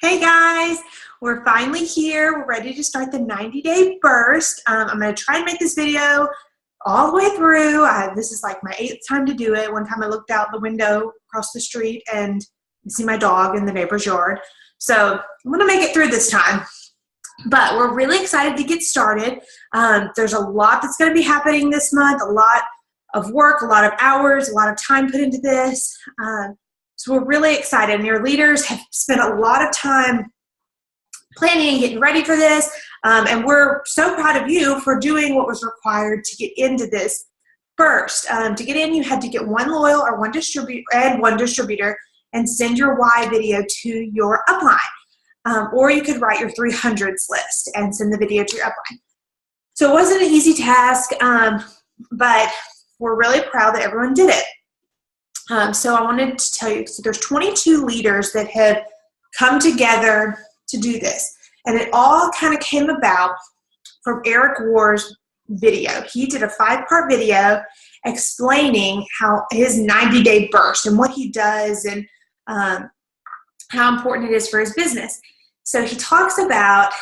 Hey guys, we're finally here. We're ready to start the 90-day burst. I'm going to try and make this video all the way through. This is like my 8th time to do it. One time I looked out the window across the street and see my dog in the neighbor's yard. So I'm going to make it through this time. But we're really excited to get started. There's a lot that's going to be happening this month, a lot of work, a lot of hours, a lot of time put into this. So we're really excited, and your leaders have spent a lot of time planning and getting ready for this, and we're so proud of you for doing what was required to get into this burst. To get in, you had to get one loyal or one distributor and send your why video to your upline, or you could write your 300s list and send the video to your upline. So it wasn't an easy task, but we're really proud that everyone did it. So I wanted to tell you, so there's 22 leaders that have come together to do this. And it all kind of came about from Eric War's video. He did a 5-part video explaining how his 90-day burst and what he does and how important it is for his business. So he talks about,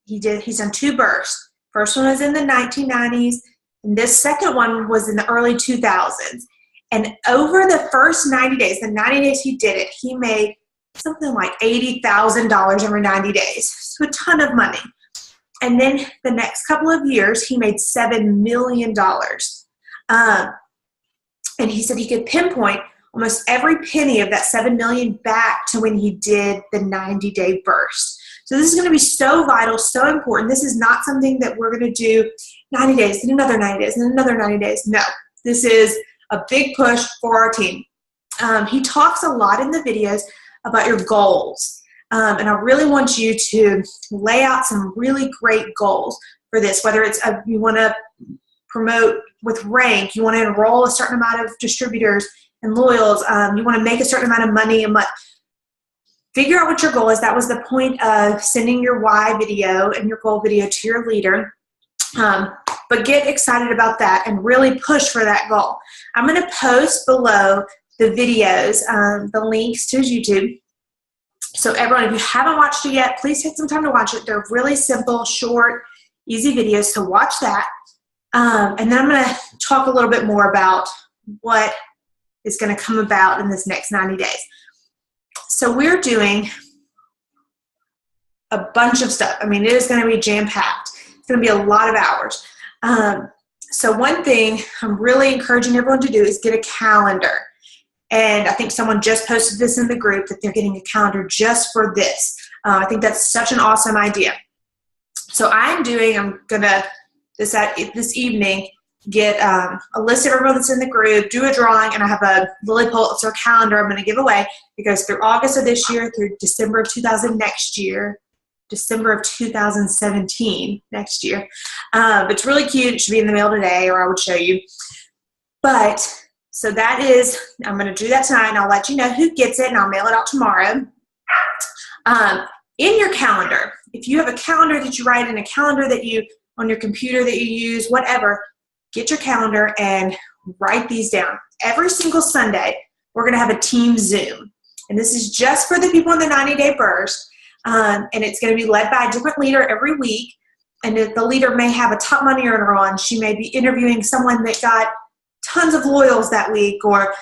he's done 2 bursts. First one was in the 1990s, and this second one was in the early 2000s. And over the first 90 days, the 90 days he did it, he made something like $80,000 over 90 days. So a ton of money. And then the next couple of years, he made $7 million. And he said he could pinpoint almost every penny of that $7 million back to when he did the 90-day burst. So this is going to be so vital, so important. This is not something that we're going to do 90 days, then another 90 days, and another 90 days. No, this is a big push for our team. He talks a lot in the videos about your goals. And I really want you to lay out some really great goals for this, whether it's you want to promote with rank, you want to enroll a certain amount of distributors and loyals, you want to make a certain amount of money a month. Figure out what your goal is. That was the point of sending your why video and your goal video to your leader. But get excited about that and really push for that goal. I'm going to post below the videos, the links to YouTube. So everyone, if you haven't watched it yet, please take some time to watch it. They're really simple, short, easy videos, so watch that. And then I'm going to talk a little bit more about what is going to come about in this next 90 days. So we're doing a bunch of stuff. I mean, it is going to be jam-packed. It's going to be a lot of hours. So one thing I'm really encouraging everyone to do is get a calendar. And I think someone just posted this in the group that they're getting a calendar just for this. I think that's such an awesome idea. So I'm going to, this evening, get a list of everyone that's in the group, do a drawing, and I have a Lily Pulitzer calendar I'm going to give away. It goes through August of this year through December of 2017 next year. It's really cute. It should be in the mail today, or I would show you. But so that is, I'm going to do that tonight, and I'll let you know who gets it, and I'll mail it out tomorrow. In your calendar, if you have a calendar that you write in, a calendar that you, on your computer that you use, whatever, get your calendar and write these down. Every single Sunday, we're going to have a team Zoom. And this is just for the people in the 90-day burst. And it's going to be led by a different leader every week. And if the leader may have a top money earner on, she may be interviewing someone that got tons of loyals that week, or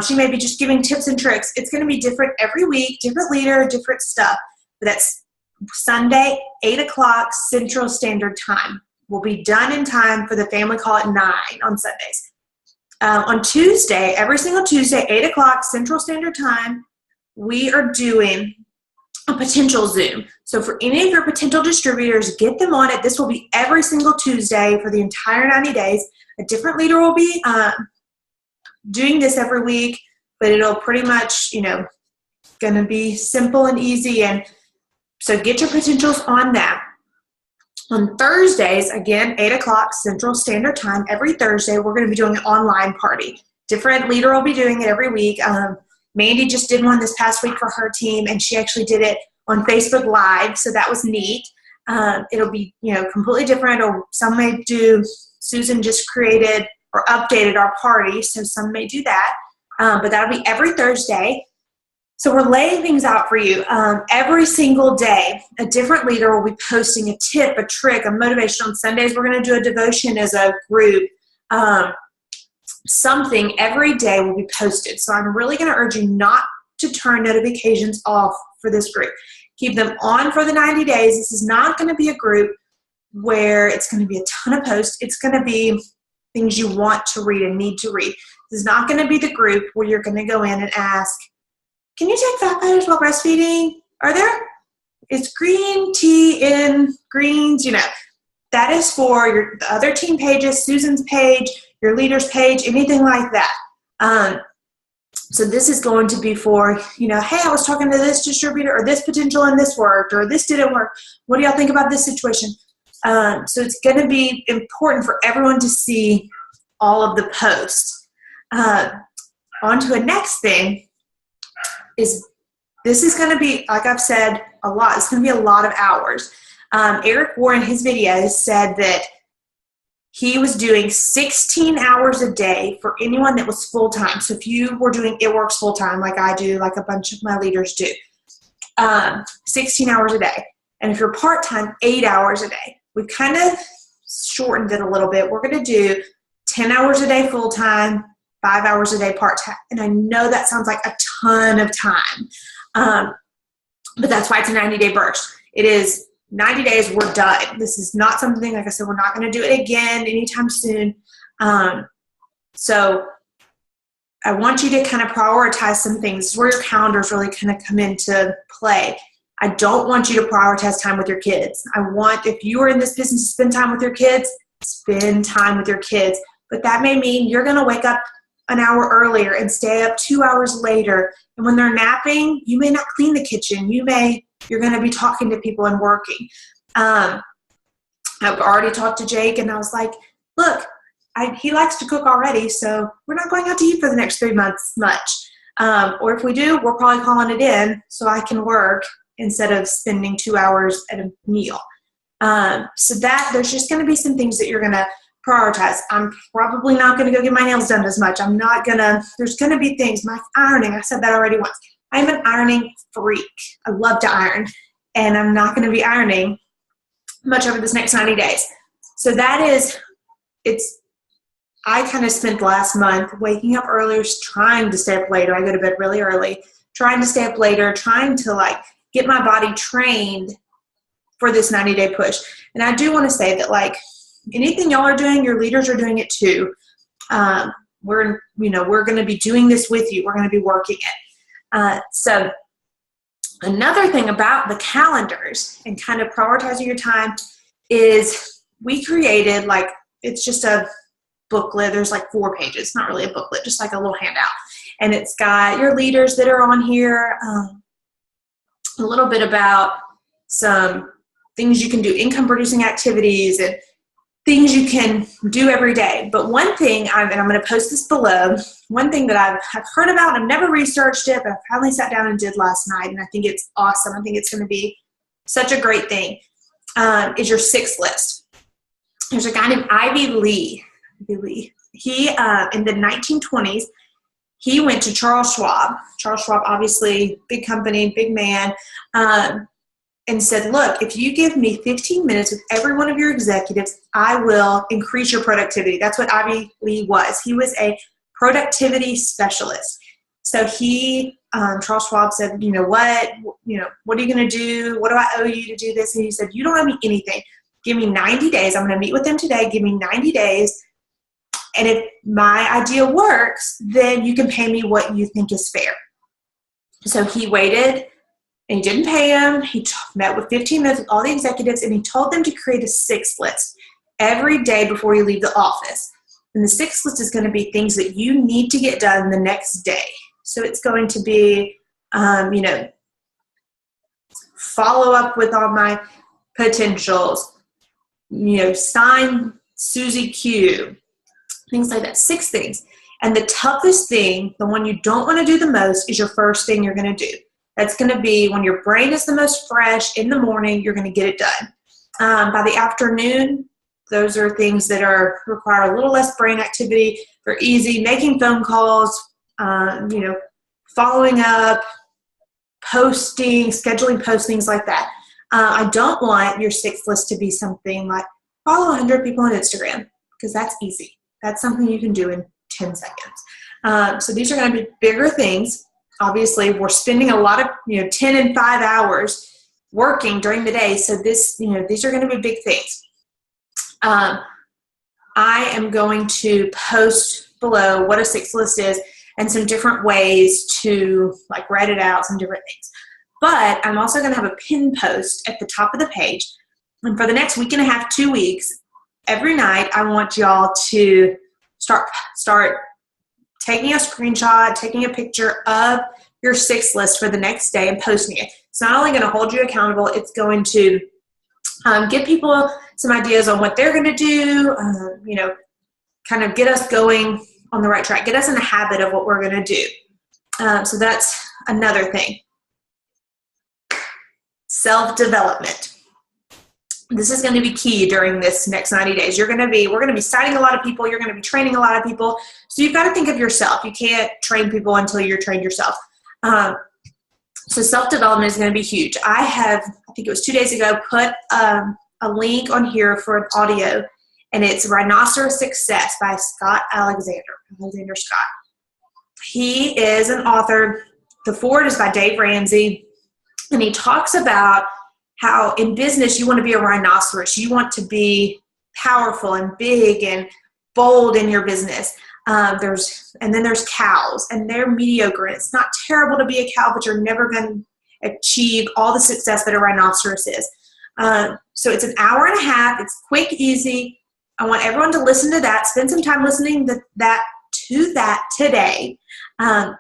she may be just giving tips and tricks. It's going to be different every week, different leader, different stuff. But that's Sunday, 8 o'clock Central Standard Time. We'll be done in time for the family call at 9 on Sundays. On Tuesday, every single Tuesday, 8 o'clock Central Standard Time, we are doing a potential Zoom. So for any of your potential distributors, get them on it. This will be every single Tuesday for the entire 90 days. A different leader will be doing this every week, but it'll pretty much, going to be simple and easy. And so get your potentials on that. On Thursdays, again, 8 o'clock Central Standard Time, every Thursday, we're going to be doing an online party. Different leader will be doing it every week. Mandy just did one this past week for her team, and she actually did it on Facebook Live, so that was neat. It'll be, completely different, or some may do, Susan just created or updated our party, so some may do that. But that'll be every Thursday. So we're laying things out for you. Every single day, a different leader will be posting a tip, a trick, a motivation. On Sundays, we're going to do a devotion as a group. Something every day will be posted. So I'm really going to urge you not to turn notifications off for this group. Keep them on for the 90 days. This is not going to be a group where it's going to be a ton of posts. It's going to be things you want to read and need to read. This is not going to be the group where you're going to go in and ask, can you take fat fighters while breastfeeding? Is green tea in greens? That is for the other team pages, Susan's page, your leader's page, anything like that. So this is going to be for, hey, I was talking to this distributor, or this potential and this worked, or this didn't work. What do y'all think about this situation? So it's going to be important for everyone to see all of the posts. On to a next thing is this is going to be, like I've said a lot, it's going to be a lot of hours. Eric Warren, his videos, said that he was doing 16 hours a day for anyone that was full-time. So if you were doing It Works full-time, like I do, like a bunch of my leaders do, 16 hours a day. And if you're part-time, 8 hours a day. We've kind of shortened it a little bit. We're going to do 10 hours a day full-time, 5 hours a day part-time. And I know that sounds like a ton of time, but that's why it's a 90-day burst. It is 90 days, we're done. This is not something, like I said, we're not going to do it again anytime soon. So I want you to kind of prioritize some things. This is where your calendars really kind of come into play. I don't want you to prioritize time with your kids. I want, if you are in this business to spend time with your kids, spend time with your kids. But that may mean you're going to wake up an hour earlier and stay up 2 hours later. And when they're napping, you may not clean the kitchen. You're going to be talking to people and working. I've already talked to Jake, and I was like, look, he likes to cook already, so we're not going out to eat for the next 3 months much. Or if we do, we're probably calling it in so I can work instead of spending 2 hours at a meal. So that there's just going to be some things that you're going to prioritize. I'm probably not going to go get my nails done as much. There's going to be things, my ironing, I said that already once. I'm an ironing freak. I love to iron, and I'm not going to be ironing much over this next 90 days. So I kind of spent last month waking up earlier, trying to stay up later. I go to bed really early, trying to stay up later, trying to get my body trained for this 90-day push. And I do want to say that anything y'all are doing, your leaders are doing it too. We're going to be doing this with you. We're going to be working it. So another thing about the calendars and kind of prioritizing your time is we created it's just a booklet. There's 4 pages. It's not really a booklet, just a little handout. And it's got your leaders that are on here, a little bit about some things you can do, income producing activities and things you can do every day. But one thing, and I'm going to post this below, one thing that I've heard about, I've never researched it, but I finally sat down and did last night, and I think it's awesome. I think it's going to be such a great thing, is your 6 list. There's a guy named Ivy Lee. He, in the 1920s, he went to Charles Schwab. Charles Schwab, obviously, big company, big man, and said, look, if you give me 15 minutes with every one of your executives, I will increase your productivity. That's what Ivy Lee was. He was a productivity specialist. So Charles Schwab said, what are you going to do? What do I owe you to do this? And he said, you don't owe me anything. Give me 90 days. I'm going to meet with them today. Give me 90 days. And if my idea works, then you can pay me what you think is fair. So he waited, and he didn't pay him. He met with 15 minutes with all the executives, and he told them to create a 6 list every day before you leave the office. And the 6 list is going to be things that you need to get done the next day. So it's going to be, follow up with all my potentials, sign Susie Q, things like that, 6 things. And the toughest thing, the one you don't want to do the most, is your first thing you're going to do. That's going to be when your brain is the most fresh in the morning, you're going to get it done. By the afternoon, those are things that require a little less brain activity. They're easy, making phone calls, following up, posting, scheduling posts, things like that. I don't want your 6 list to be something like follow 100 people on Instagram, because that's easy. That's something you can do in 10 seconds. So these are going to be bigger things. Obviously, we're spending a lot of 10 and 5 hours working during the day. So this these are going to be big things. I am going to post below what a 6 list is and some different ways to like write it out, some different things. But I'm also going to have a pin post at the top of the page. And for the next week and a half, 2 weeks, every night I want y'all to start taking a screenshot, taking a picture of your 6 list for the next day and posting it. It's not only going to hold you accountable, it's going to give people some ideas on what they're going to do, kind of get us going on the right track, get us in the habit of what we're going to do. So that's another thing. Self-development. This is going to be key during this next 90 days. We're going to be citing a lot of people. You're going to be training a lot of people. So you've got to think of yourself. You can't train people until you're trained yourself. So self-development is going to be huge. I think it was 2 days ago, put a link on here for an audio, and it's Rhinoceros Success by Scott Alexander Scott. He is an author. The foreword is by Dave Ramsey, and he talks about how in business you want to be a rhinoceros. You want to be powerful and big and bold in your business. And then there's cows, and they're mediocre. It's not terrible to be a cow, but you're never going to achieve all the success that a rhinoceros is. So it's an hour and a half. It's quick, easy. I want everyone to listen to that. Spend some time listening to that today. And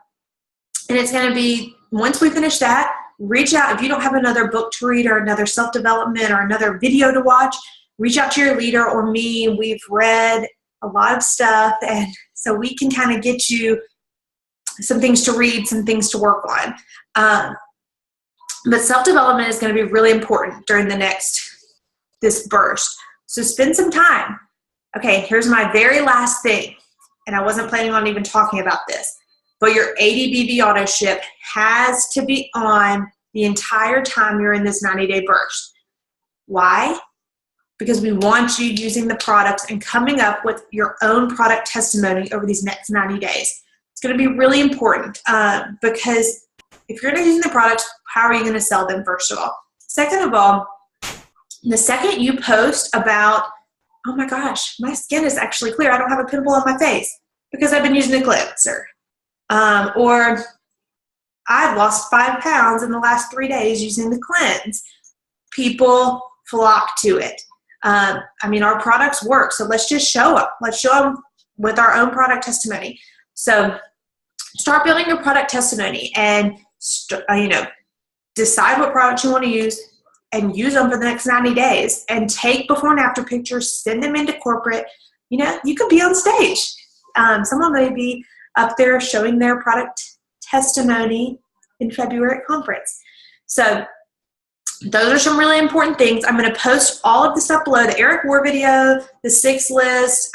it's going to be, once we finish that, reach out. If you don't have another book to read or another self-development or another video to watch, reach out to your leader or me. We've read a lot of stuff, and so we can kind of get you some things to read, some things to work on. But self-development is going to be really important during this burst. So spend some time. Okay, here's my very last thing, and I wasn't planning on even talking about this, but your ADBV auto ship has to be on the entire time you're in this 90-day burst. Why? Because we want you using the products and coming up with your own product testimony over these next 90 days. It's going to be really important because if you're not using the products, how are you going to sell them, first of all? Second of all, the second you post about, oh my gosh, my skin is actually clear, I don't have a pimple on my face because I've been using the cleanser. Or I've lost 5 pounds in the last 3 days using the cleanse. People flock to it. Our products work, so let's just show up. Let's show them with our own product testimony. So start building your product testimony and, decide what products you want to use and use them for the next 90 days and take before and after pictures, send them into corporate. You could be on stage. Someone may be up there showing their product testimony in February at conference. So those are some really important things. I'm going to post all of the stuff below, the Eric War video, the 6 list.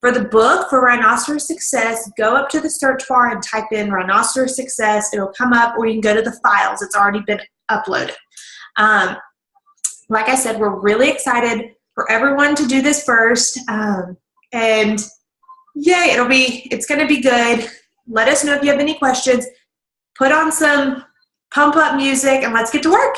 For the book, for Rhinoceros Success, go up to the search bar and type in Rhinoceros Success. It'll come up, or you can go to the files. It's already been uploaded. Like I said, we're really excited for everyone to do this first. And yay, it's going to be good. Let us know if you have any questions. Put on some pump up music and let's get to work.